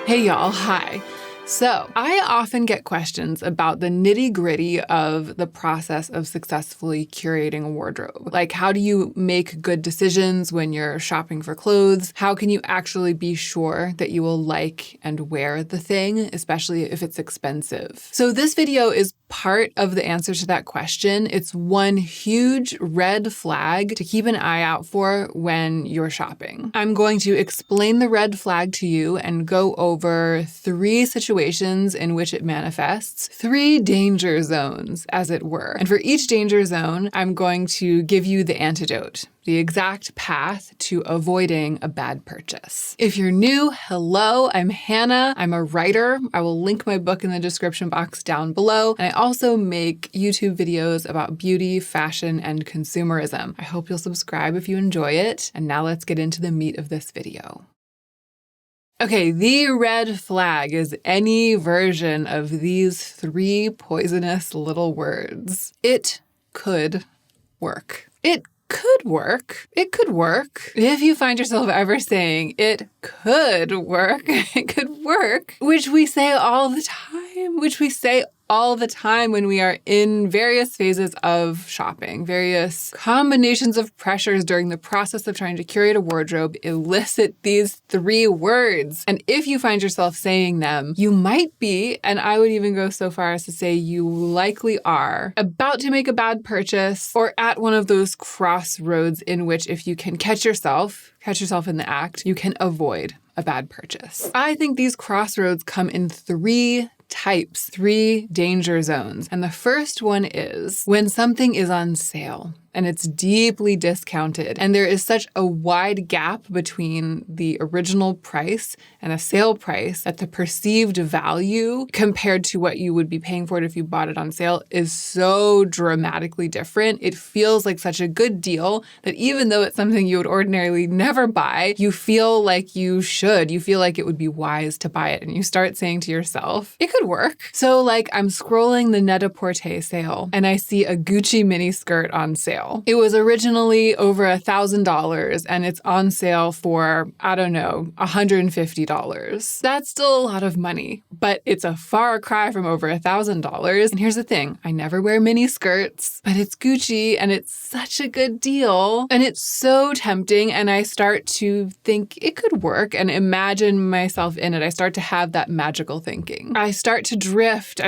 Hey y'all, hi. So, I often get questions about the nitty-gritty of the process of successfully curating a wardrobe. Like, how do you make good decisions when you're shopping for clothes? How can you actually be sure that you will like and wear the thing, especially if it's expensive? So this video is part of the answer to that question. It's one huge red flag to keep an eye out for when you're shopping. I'm going to explain the red flag to you and go over 3 situations in which it manifests, 3 danger zones, as it were. And for each danger zone, I'm going to give you the antidote, the exact path to avoiding a bad purchase. If you're new, hello, I'm Hannah. I'm a writer. I will link my book in the description box down below. And I also make YouTube videos about beauty, fashion, and consumerism. I hope you'll subscribe if you enjoy it. And now let's get into the meat of this video. Okay, the red flag is any version of these 3 poisonous little words. It could work. It could work. It could work. If you find yourself ever saying, it could work, it could work, which we say all the time when we are in various phases of shopping, various combinations of pressures during the process of trying to curate a wardrobe elicit these 3 words. And if you find yourself saying them, you might be, and I would even go so far as to say you likely are, about to make a bad purchase or at one of those crossroads in which if you can catch yourself in the act, you can avoid a bad purchase. I think these crossroads come in 3 types, 3 danger zones. And the first one is when something is on sale and it's deeply discounted, and there is such a wide gap between the original price and a sale price that the perceived value compared to what you would be paying for it if you bought it on sale is so dramatically different. It feels like such a good deal that even though it's something you would ordinarily never buy, you feel like you should. You feel like it would be wise to buy it. And you start saying to yourself, it could work. So like I'm scrolling the Net-a-Porter sale and I see a Gucci mini skirt on sale. It was originally over $1,000 and it's on sale for, I don't know, $150. That's still a lot of money, but it's a far cry from over $1,000. And here's the thing, I never wear mini skirts, but it's Gucci and it's such a good deal and it's so tempting. And I start to think it could work and imagine myself in it. I start to have that magical thinking. I start to drift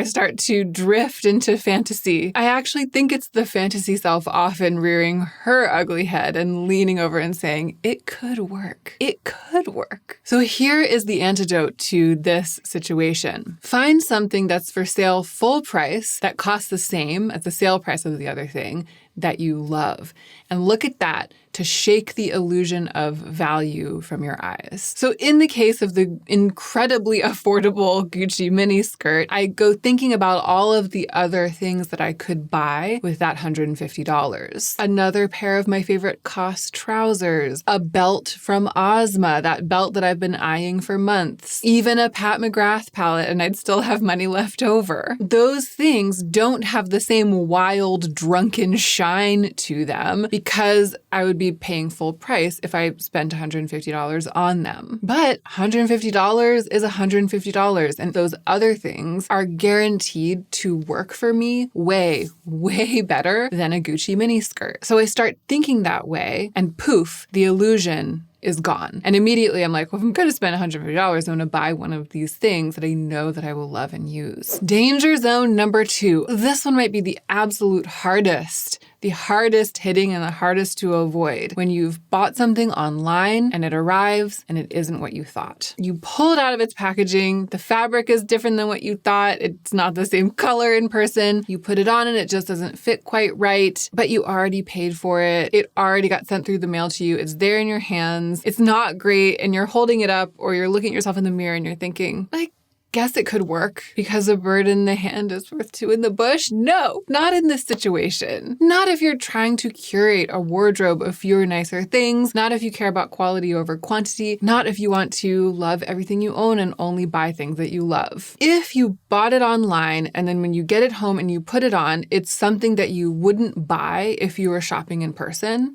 into fantasy. I actually think it's the fantasy self often rearing her ugly head and leaning over and saying, it could work. It could work. So here is the antidote to this situation. Find something that's for sale full price that costs the same as the sale price of the other thing that you love. And look at that to shake the illusion of value from your eyes. So in the case of the incredibly affordable Gucci mini skirt, I go thinking about all of the other things that I could buy with that $150. Another pair of my favorite COS trousers, a belt from Ozma, that belt that I've been eyeing for months, even a Pat McGrath palette, and I'd still have money left over. Those things don't have the same wild, drunken shine to them because I would be paying full price if I spent $150 on them. But $150 is $150, and those other things are guaranteed to work for me way, way better than a Gucci mini skirt. So I start thinking that way, and poof, the illusion is gone. And immediately I'm like, well, if I'm going to spend $150, I'm going to buy one of these things that I know that I will love and use. Danger zone number 2. This one might be the absolute hardest. The hardest hitting and the hardest to avoid when you've bought something online and it arrives and it isn't what you thought. You pull it out of its packaging, the fabric is different than what you thought, it's not the same color in person, you put it on and it just doesn't fit quite right, but you already paid for it, it already got sent through the mail to you, it's there in your hands, it's not great, and you're holding it up or you're looking at yourself in the mirror and you're thinking, like, guess it could work because a bird in the hand is worth 2 in the bush. No, not in this situation. Not if you're trying to curate a wardrobe of fewer, nicer things. Not if you care about quality over quantity. Not if you want to love everything you own and only buy things that you love. If you bought it online and then when you get it home and you put it on, it's something that you wouldn't buy if you were shopping in person.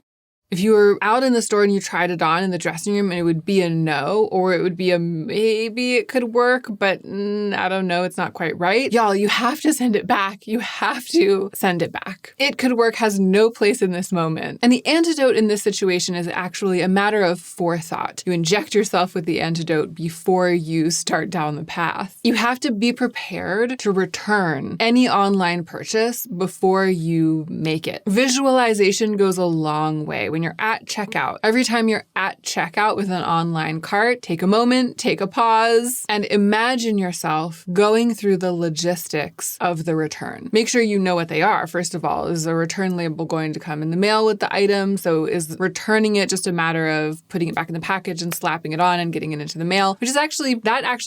If you were out in the store and you tried it on in the dressing room and it would be a no, or it would be a maybe it could work, but I don't know, it's not quite right. Y'all, you have to send it back. You have to send it back. It could work has no place in this moment. And the antidote in this situation is actually a matter of forethought. You inject yourself with the antidote before you start down the path. You have to be prepared to return any online purchase before you make it. Visualization goes a long way. When you're at checkout, every time you're at checkout with an online cart, take a moment, take a pause, and imagine yourself going through the logistics of the return. Make sure you know what they are. First of all, is a return label going to come in the mail with the item? So is returning it just a matter of putting it back in the package and slapping it on and getting it into the mail, which is actually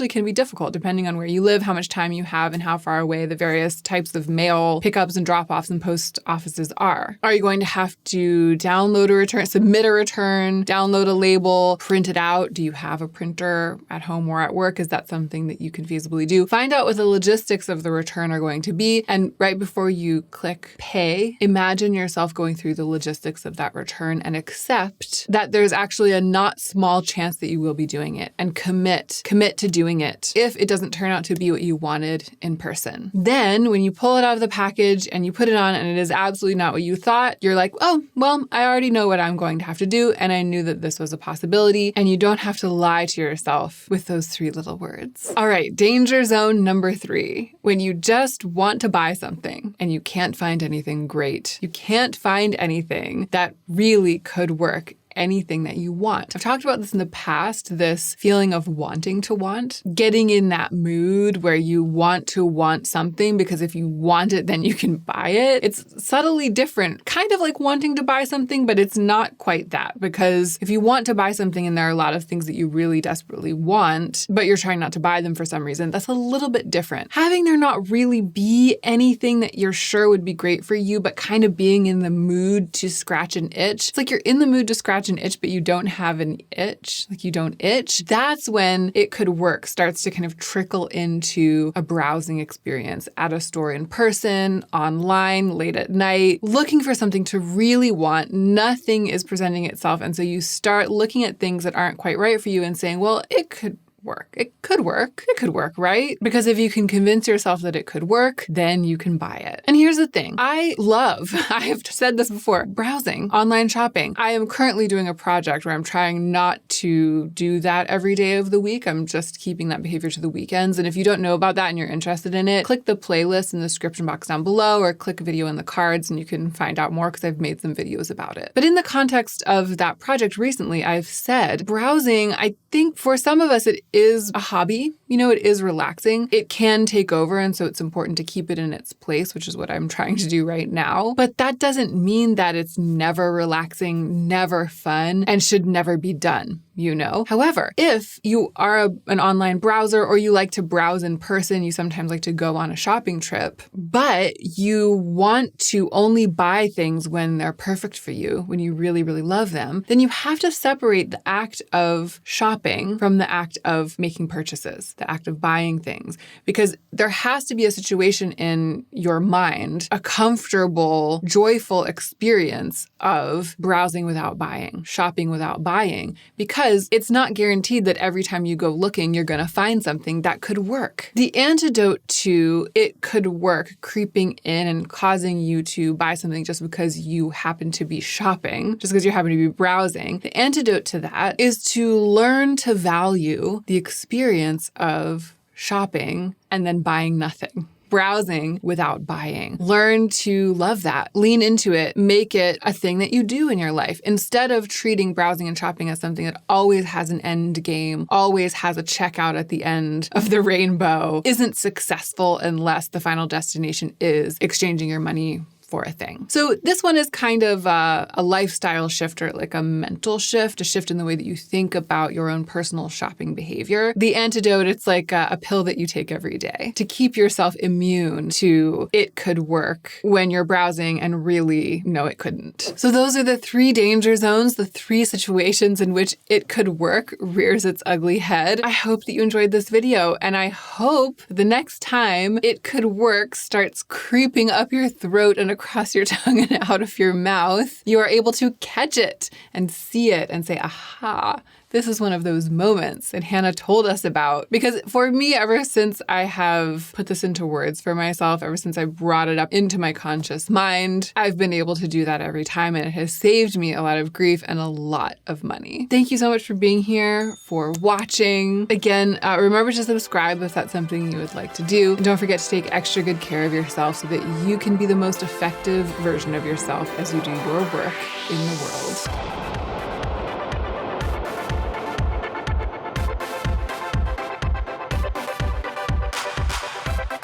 can be difficult depending on where you live, how much time you have, and how far away the various types of mail pickups and drop-offs and post offices are. Are you going to have to download a return, submit a return, download a label, print it out? Do you have a printer at home or at work? Is that something that you can feasibly do? Find out what the logistics of the return are going to be, and right before you click pay, imagine yourself going through the logistics of that return and accept that there's actually a not small chance that you will be doing it, and commit to doing it if it doesn't turn out to be what you wanted in person. Then when you pull it out of the package and you put it on and it is absolutely not what you thought, you're like, oh, well, I already know what I'm going to have to do, and I knew that this was a possibility, and you don't have to lie to yourself with those 3 little words. All right, danger zone number 3. When you just want to buy something and you can't find anything great. You can't find anything that really could work. Anything that you want. I've talked about this in the past, this feeling of wanting to want, getting in that mood where you want to want something because if you want it, then you can buy it. It's subtly different, kind of like wanting to buy something, but it's not quite that, because if you want to buy something and there are a lot of things that you really desperately want, but you're trying not to buy them for some reason, that's a little bit different. Having there not really be anything that you're sure would be great for you, but kind of being in the mood to scratch an itch. It's like you're in the mood to scratch an itch, but you don't have an itch, like you don't itch. That's when it could work starts to kind of trickle into a browsing experience at a store in person, online, late at night, looking for something to really want. Nothing is presenting itself. And so you start looking at things that aren't quite right for you and saying, well, it could work. It could work. It could work, right? Because if you can convince yourself that it could work, then you can buy it. And here's the thing. I have said this before, browsing, online shopping. I am currently doing a project where I'm trying not to do that every day of the week. I'm just keeping that behavior to the weekends. And if you don't know about that and you're interested in it, click the playlist in the description box down below or click a video in the cards and you can find out more because I've made some videos about it. But in the context of that project recently, I've said browsing, I think for some of us, it is a hobby. You know, it is relaxing. It can take over, and so it's important to keep it in its place, which is what I'm trying to do right now. But that doesn't mean that it's never relaxing, never fun, and should never be done. You know. However, if you are an online browser or you like to browse in person, you sometimes like to go on a shopping trip, but you want to only buy things when they're perfect for you, when you really, really love them, then you have to separate the act of shopping from the act of making purchases, the act of buying things, because there has to be a situation in your mind, a comfortable, joyful experience of browsing without buying, shopping without buying, because it's not guaranteed that every time you go looking, you're going to find something that could work. The antidote to it could work creeping in and causing you to buy something just because you happen to be shopping, just because you happen to be browsing, the antidote to that is to learn to value the experience of shopping and then buying nothing. Browsing without buying. Learn to love that. Lean into it. Make it a thing that you do in your life. Instead of treating browsing and shopping as something that always has an end game, always has a checkout at the end of the rainbow, isn't successful unless the final destination is exchanging your money for a thing. So this one is kind of a lifestyle shift, or like a mental shift, a shift in the way that you think about your own personal shopping behavior. The antidote, it's like a pill that you take every day to keep yourself immune to it could work when you're browsing and really, no, it couldn't. So those are the 3 danger zones, the 3 situations in which it could work rears its ugly head. I hope that you enjoyed this video, and I hope the next time it could work starts creeping up your throat and across across your tongue and out of your mouth, you are able to catch it and see it and say, aha, this is one of those moments that Hannah told us about. Because for me, ever since I have put this into words for myself, ever since I brought it up into my conscious mind, I've been able to do that every time, and it has saved me a lot of grief and a lot of money. Thank you so much for being here, for watching. Again, remember to subscribe if that's something you would like to do. And don't forget to take extra good care of yourself so that you can be the most effective version of yourself as you do your work in the world.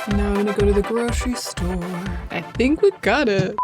Now I'm gonna go to the grocery store. I think we got it.